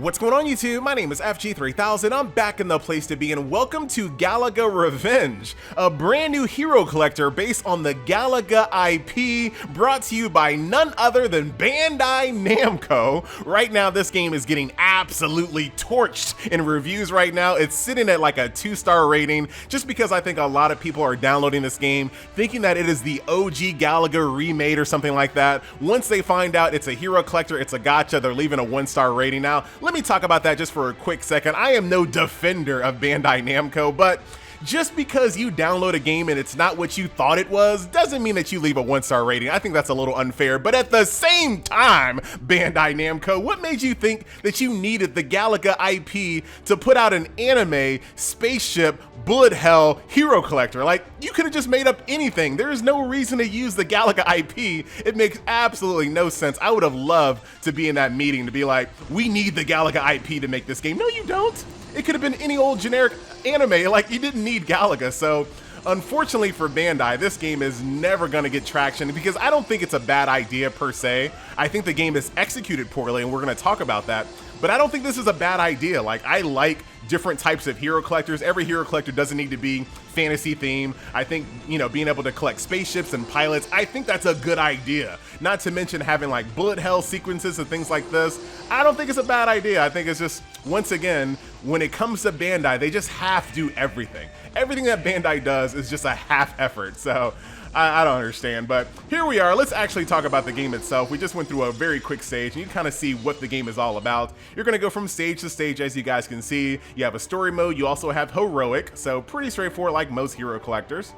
What's going on YouTube? My name is FG3000, I'm back in the place to be and welcome to Galaga Revenge, a brand new hero collector based on the Galaga IP brought to you by none other than Bandai Namco. Right now this game is getting absolutely torched in reviews right now. It's sitting at like a 2-star rating just because I think a lot of people are downloading this game thinking that it is the OG Galaga remade or something like that. Once they find out it's a hero collector, it's a gacha, they're leaving a 1-star rating. Now, let me talk about that just for a quick second. I am no defender of Bandai Namco, but just because you download a game and it's not what you thought it was, doesn't mean that you leave a 1-star rating. I think that's a little unfair, but at the same time, Bandai Namco, what made you think that you needed the Galaga IP to put out an anime, spaceship, bullet hell hero collector? Like, you could have just made up anything. There is no reason to use the Galaga IP. It makes absolutely no sense. I would have loved to be in that meeting to be like, we need the Galaga IP to make this game. No, you don't. It could have been any old generic anime. Like, you didn't need Galaga. So unfortunately for Bandai, this game is never gonna get traction because I don't think it's a bad idea per se. I think the game is executed poorly and we're gonna talk about that, but I don't think this is a bad idea. Like, I like different types of hero collectors. Every hero collector doesn't need to be fantasy theme. I think, you know, being able to collect spaceships and pilots, I think that's a good idea. Not to mention having like bullet hell sequences and things like this. I don't think it's a bad idea. I think it's just, once again, when it comes to Bandai, they just half do everything. Everything that Bandai does is just a half effort. So I don't understand, but here we are. Let's actually talk about the game itself. We just went through a very quick stage and you kind of see what the game is all about. You're gonna go from stage to stage, as you guys can see. You have a story mode, you also have heroic, so pretty straightforward like most hero collectors.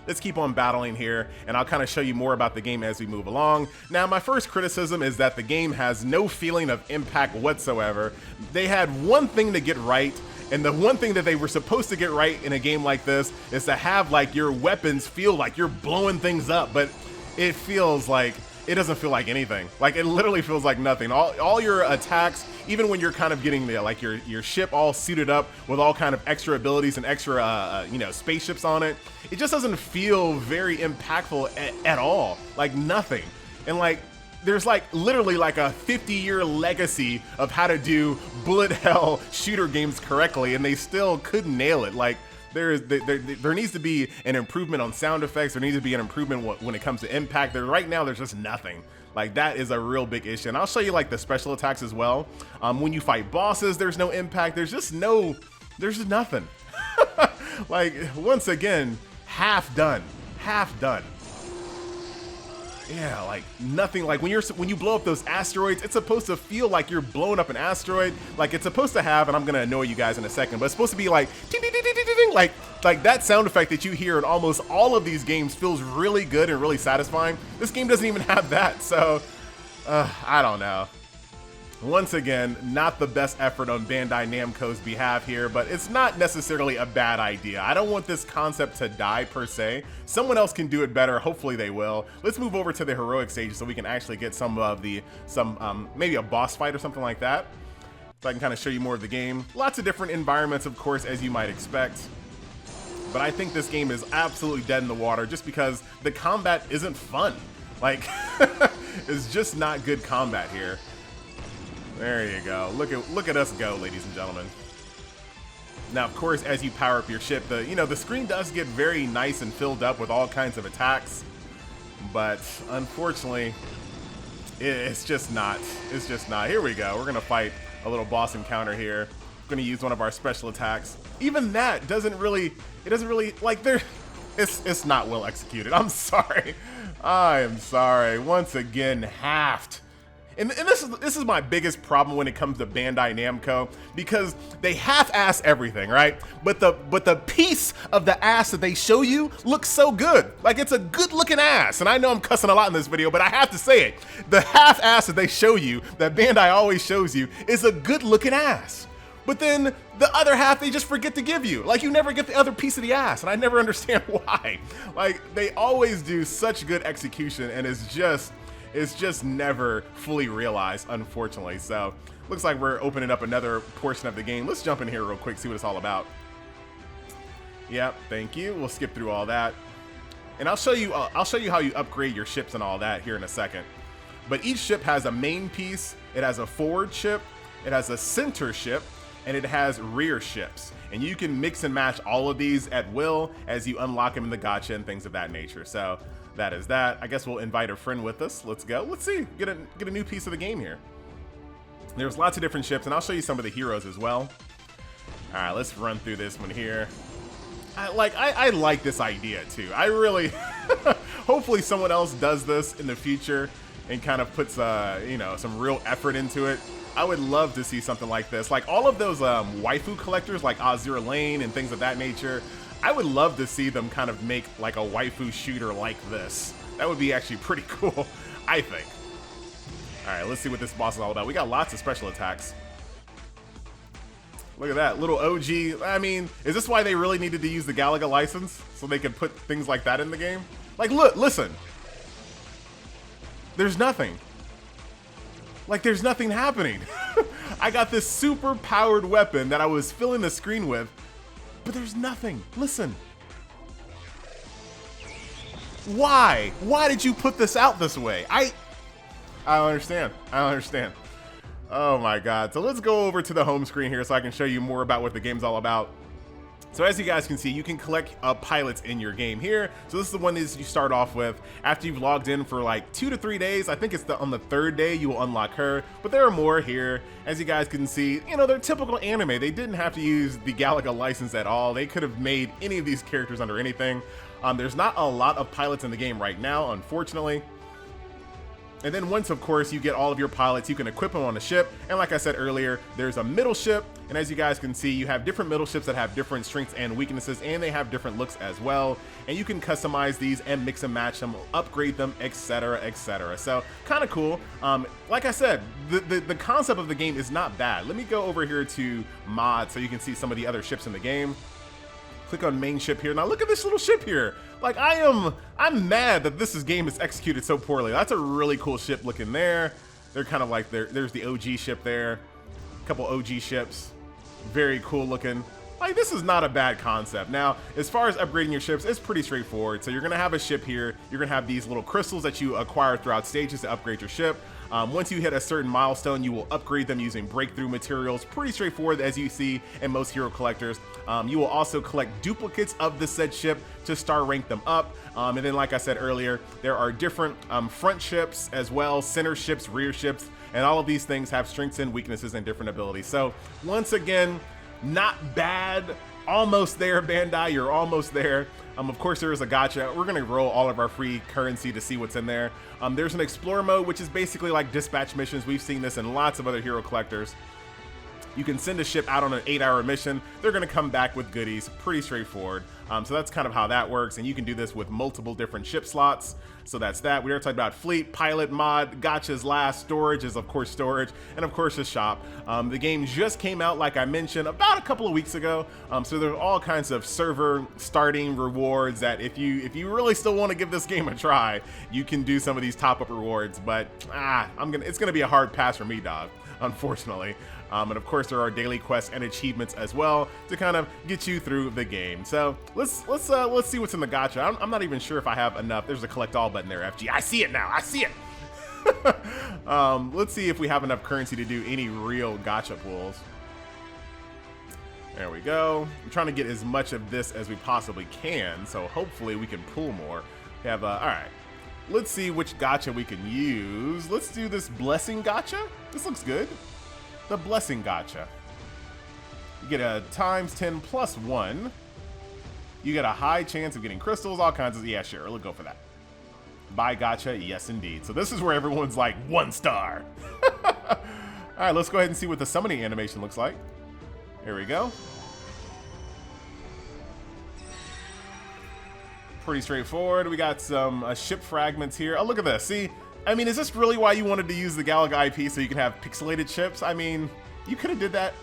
Let's keep on battling here, and I'll kind of show you more about the game as we move along. Now, my first criticism is that the game has no feeling of impact whatsoever. They had one thing to get right, and the one thing that they were supposed to get right in a game like this is to have like your weapons feel like you're blowing things up, but it feels like, it doesn't feel like anything. Like, it literally feels like nothing. All your attacks, even when you're kind of getting the, like your ship all suited up with all kind of extra abilities and extra, you know, spaceships on it, it just doesn't feel very impactful at all. Like, nothing. And like, there's like literally like a 50-year legacy of how to do bullet hell shooter games correctly, and they still couldn't nail it. Like, there needs to be an improvement on sound effects. There needs to be an improvement when it comes to impact. Right now, there's just nothing. Like, that is a real big issue. And I'll show you like the special attacks as well. When you fight bosses, there's no impact. There's just nothing. Like, once again, half done. Yeah, like nothing. Like when you blow up those asteroids, it's supposed to feel like you're blowing up an asteroid. Like, it's supposed to have, and I'm gonna annoy you guys in a second, but it's supposed to be like ding, ding, ding, ding, ding, ding, like that sound effect that you hear in almost all of these games feels really good and really satisfying. This game doesn't even have that, so I don't know. Once again, not the best effort on Bandai Namco's behalf here, but it's not necessarily a bad idea. I don't want this concept to die per se. Someone else can do it better. Hopefully they will. Let's move over to the heroic stage so we can actually get maybe a boss fight or something like that. So I can kind of show you more of the game. Lots of different environments, of course, as you might expect. But I think this game is absolutely dead in the water just because the combat isn't fun. Like, it's just not good combat here. There you go. Look at us go, ladies and gentlemen. Now, of course, as you power up your ship, the screen does get very nice and filled up with all kinds of attacks, but unfortunately, it's just not. It's just not. Here we go. We're gonna fight a little boss encounter here. We're gonna use one of our special attacks. Even that doesn't really. It doesn't really like there. It's not well executed. I'm sorry. I am sorry. Once again, halved. And this is my biggest problem when it comes to Bandai Namco, because they half-ass everything, right? But the piece of the ass that they show you looks so good. Like, it's a good-looking ass. And I know I'm cussing a lot in this video, but I have to say it. The half-ass that they show you, that Bandai always shows you, is a good-looking ass. But then the other half they just forget to give you. Like, you never get the other piece of the ass, and I never understand why. Like, they always do such good execution, and it's just never fully realized, unfortunately. So looks like we're opening up another portion of the game. Let's jump in here real quick, see what it's all about. Yep, thank you. We'll skip through all that, and I'll show you how you upgrade your ships and all that here in a second. But each ship has a main piece, it has a forward ship, it has a center ship, and it has rear ships. And you can mix and match all of these at will as you unlock them in the gacha and things of that nature. So that is that. I guess we'll invite a friend with us. Let's go. Let's see. Get a new piece of the game here. There's lots of different ships, and I'll show you some of the heroes as well. All right, let's run through this one here. I like this idea too. I really, hopefully someone else does this in the future and kind of puts, you know, some real effort into it. I would love to see something like this. Like all of those waifu collectors like Azure Lane and things of that nature, I would love to see them kind of make like a waifu shooter like this. That would be actually pretty cool, I think. All right, let's see what this boss is all about. We got lots of special attacks. Look at that, little OG. I mean, is this why they really needed to use the Galaga license? So they could put things like that in the game? Like, look, listen. There's nothing. Like, there's nothing happening. I got this super powered weapon that I was filling the screen with, but there's nothing. Listen. Why? Why did you put this out this way? I don't understand. I don't understand. Oh my god. So let's go over to the home screen here so I can show you more about what the game's all about. So as you guys can see, you can collect pilots in your game here. So this is the one that you start off with. After you've logged in for like 2 to 3 days, I think it's on the 3rd day you will unlock her. But there are more here. As you guys can see, you know, they're typical anime. They didn't have to use the Galaga license at all. They could have made any of these characters under anything. There's not a lot of pilots in the game right now, unfortunately. And then once, of course, you get all of your pilots, you can equip them on a ship. And like I said earlier, there's a middle ship. And as you guys can see, you have different middle ships that have different strengths and weaknesses, and they have different looks as well. And you can customize these and mix and match them, upgrade them, etc., etc. So kind of cool. Like I said, the concept of the game is not bad. Let me go over here to mod so you can see some of the other ships in the game. Click on main ship here. Now look at this little ship here. Like I'm mad that this game is executed so poorly. That's a really cool ship looking there. They're kind of like there's the OG ship there. A couple OG ships. Very cool looking. Like this is not a bad concept. Now, as far as upgrading your ships, it's pretty straightforward. So you're gonna have a ship here. You're gonna have these little crystals that you acquire throughout stages to upgrade your ship. Once you hit a certain milestone, you will upgrade them using breakthrough materials. Pretty straightforward, as you see in most hero collectors. You will also collect duplicates of the said ship to star rank them up. And then, like I said earlier, there are different front ships as well, center ships, rear ships, and all of these things have strengths and weaknesses and different abilities. So once again, not bad. Almost there, Bandai. You're almost there. Of course, there is a gacha. We're going to roll all of our free currency to see what's in there. There's an explorer mode, which is basically like dispatch missions. We've seen this in lots of other hero collectors. You can send a ship out on an 8-hour mission. They're going to come back with goodies. Pretty straightforward. So that's kind of how that works. And you can do this with multiple different ship slots. So that's that. We already talked about fleet, pilot, mod, gachas last, storage is of course storage, and of course the shop. The game just came out, like I mentioned, about a couple of weeks ago. So there's all kinds of server starting rewards that if you really still want to give this game a try, you can do some of these top-up rewards. But it's gonna be a hard pass for me, dog, unfortunately. And of course there are daily quests and achievements as well to kind of get you through the game. So let's see what's in the gacha. I'm not even sure if I have enough. There's a collect all button there, FG. I see it now. I see it. Let's see if we have enough currency to do any real gacha pulls. There we go. I'm trying to get as much of this as we possibly can, so hopefully we can pull more. We have all right. Let's see which gacha we can use. Let's do this blessing gacha. This looks good. The blessing gacha. You get a ×10 plus 1. You get a high chance of getting crystals, all kinds of, yeah, sure, let's go for that. Buy gacha, yes indeed. So this is where everyone's like 1 star. All right, let's go ahead and see what the summoning animation looks like. Here we go. Pretty straightforward. We got some ship fragments here. Oh, look at this. See, I mean, is this really why you wanted to use the Galaga IP so you can have pixelated ships? I mean, you could have did that.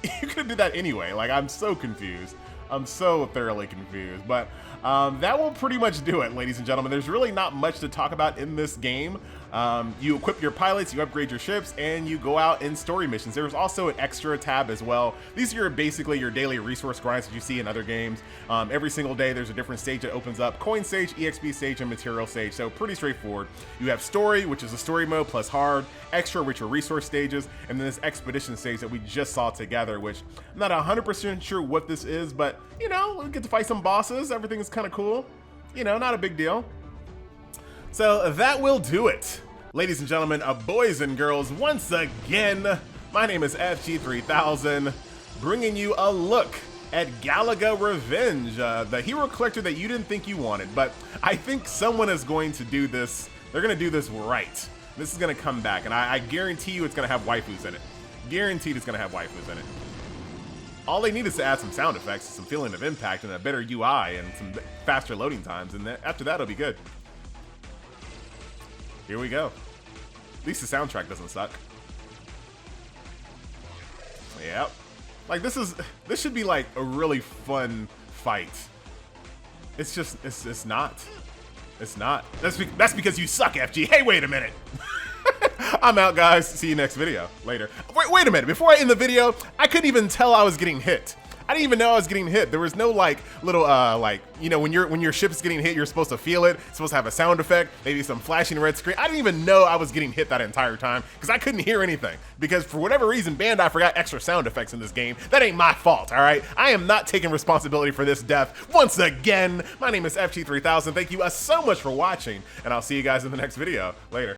You could have did that anyway. Like, I'm so confused. I'm so thoroughly confused. But that will pretty much do it, ladies and gentlemen. There's really not much to talk about in this game. You equip your pilots, you upgrade your ships, and you go out in story missions. There's also an extra tab as well. These are basically your daily resource grinds that you see in other games. Every single day there's a different stage that opens up: coin stage, EXP stage, and material stage. So pretty straightforward. You have story, which is a story mode plus hard, extra, which are resource stages, and then this expedition stage that we just saw together, which I'm not 100% sure what this is, but you know, we get to fight some bosses. Everything is kind of cool. You know, not a big deal. So that will do it. Ladies and gentlemen, boys and girls, once again, my name is FG3000, bringing you a look at Galaga Revenge, the hero collector that you didn't think you wanted, but I think someone is going to do this. They're going to do this right. This is going to come back, and I guarantee you it's going to have waifus in it. Guaranteed it's going to have waifus in it. All they need is to add some sound effects, some feeling of impact, and a better UI, and some faster loading times, and after that, it'll be good. Here we go. At least the soundtrack doesn't suck. Yep. Like this should be like a really fun fight. It's just, it's not. It's not. That's because you suck, FG. Hey, wait a minute. I'm out, guys. See you next video. Later. Wait a minute. Before I end the video, I couldn't even tell I was getting hit. I didn't even know I was getting hit. There was no like little like, you know, when your ship is getting hit, you're supposed to feel it. It's supposed to have a sound effect, maybe some flashing red screen. I didn't even know I was getting hit that entire time because I couldn't hear anything. Because for whatever reason, Bandai forgot extra sound effects in this game. That ain't my fault, all right? I am not taking responsibility for this death. Once again, my name is FG3000. Thank you so much for watching, and I'll see you guys in the next video. Later.